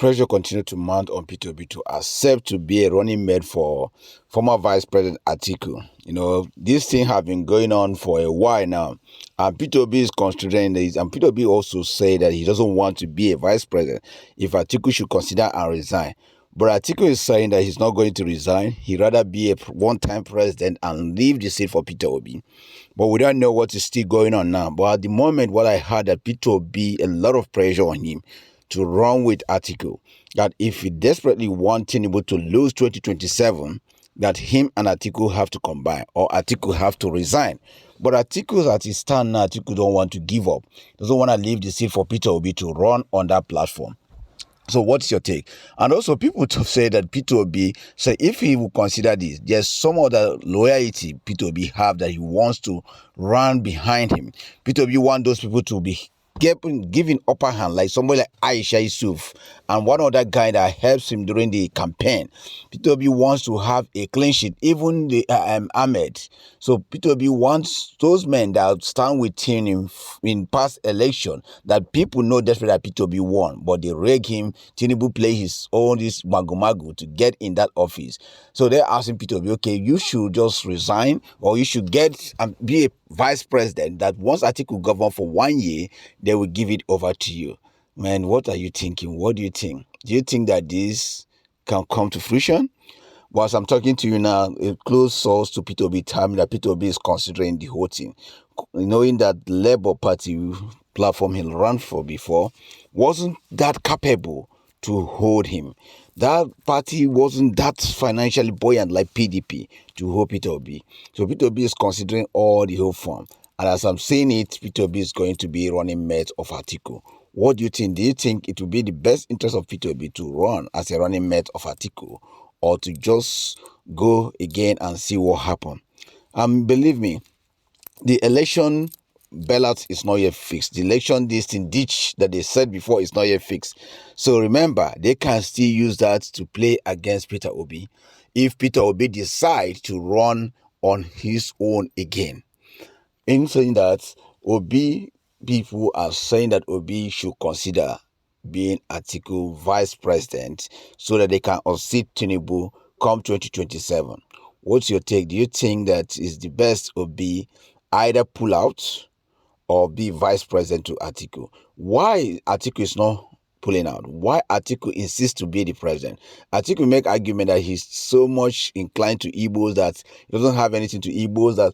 pressure continued to mount on Peter Obi to accept to be a running mate for former Vice President Atiku. This thing have been going on for a while now, and Peter Obi is considering this. And Peter Obi also said that he doesn't want to be a vice president if Atiku should consider and resign. But Atiku is saying that he's not going to resign. He'd rather be a one-time president and leave the seat for Peter Obi. But we don't know what is still going on now. But at the moment, what I heard that Peter Obi, a lot of pressure on him to run with Atiku, that if he desperately wants Tinubu to lose 2027, that him and Atiku have to combine, or Atiku have to resign. But Atiku, at his stand now, Atiku don't want to give up. Doesn't want to leave the seat for Peter Obi to run on that platform. So what's your take? And also people to say that Peter Obi, say if he will consider this, there's some other loyalty Peter Obi have that he wants to run behind him. Peter Obi want those people to be giving upper hand, like somebody like Aisha Yusuf and one other guy that helps him during the campaign. Peter Obi wants to have a clean sheet, even the Ahmed. So Peter Obi wants those men that stand with him in past election, that people know desperately that Peter Obi won, but they reg him. Tinubu play his own this magu to get in that office. So they're asking Peter Obi, okay, you should just resign, or you should get and be a vice president, that once Atiku govern for 1 year, they will give it over to you. Man, what are you thinking? What do you think? Do you think that this can come to fruition? Whilst I'm talking to you now, a close source to Peter Obi tell me that Peter Obi is considering the whole thing, knowing that Labour Party platform he ran for before wasn't that capable to hold him. That party wasn't that financially buoyant like PDP to hold Peter Obi. So Peter Obi is considering all the whole form. And as I'm saying it, Peter Obi is going to be running mate of Atiku. What do you think? Do you think it will be the best interest of Peter Obi to run as a running mate of Atiku, or to just go again and see what happens? Believe me, the election ballot is not yet fixed. The election ditch that they said before is not yet fixed. So remember, they can still use that to play against Peter Obi if Peter Obi decides to run on his own again. In saying that, Obi people are saying that Obi should consider being Atiku vice president so that they can unseat Tinubu come 2027. What's your take? Do you think that is the best Obi either pull out or be vice president to Atiku? Why Atiku is not pulling out? Why Atiku insists to be the president? Atiku make argument that he's so much inclined to Igbos, that he doesn't have anything to Igbos, that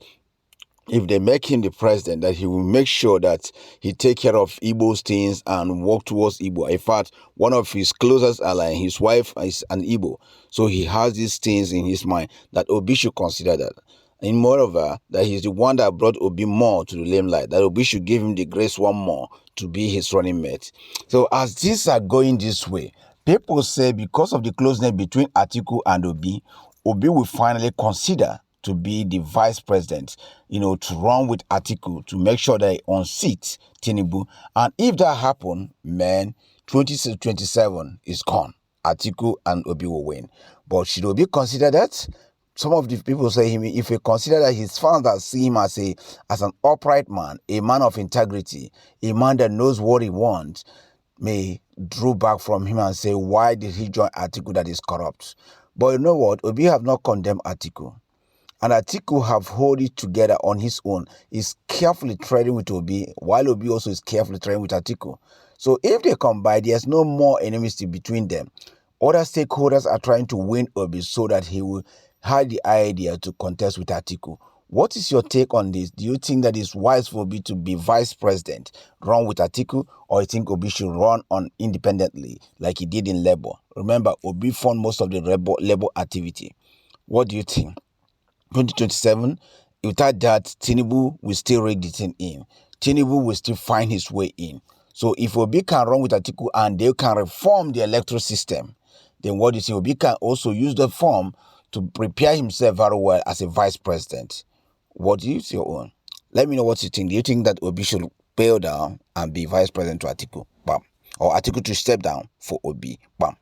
if they make him the president, that he will make sure that he take care of Igbo's things and work towards Igbo. In fact, one of his closest allies, his wife, is an Igbo. So he has these things in his mind that Obi should consider that. And moreover, that he's the one that brought Obi more to the limelight, that Obi should give him the grace one more to be his running mate. So as these are going this way, people say because of the closeness between Atiku and Obi, Obi will finally consider to be the vice president, to run with Atiku to make sure that he unseats Tinubu. And if that happens, man, 2027 is gone. Atiku and Obi will win. But should Obi consider that? Some of the people say if he consider that his fans that see him as an upright man, a man of integrity, a man that knows what he wants, may draw back from him and say, why did he join Atiku that is corrupt? But you know what? Obi have not condemned Atiku. And Atiku have hold it together on his own. He's carefully trading with Obi, while Obi also is carefully trading with Atiku. So if they combine, there's no more enmity between them. Other stakeholders are trying to win Obi so that he will have the idea to contest with Atiku. What is your take on this? Do you think that it's wise for Obi to be vice president, run with Atiku, or you think Obi should run on independently like he did in Labour? Remember, Obi fund most of the Labour activity. What do you think? 2027, without that, Tinubu will still rig the thing in. Tinubu will still find his way in. So if Obi can run with Atiku and they can reform the electoral system, then what do you think? Obi can also use the form to prepare himself very well as a vice president. What do you see on? Let me know what you think. Do you think that Obi should bail down and be vice president to Atiku? Bam. Or Atiku to step down for Obi? Bam.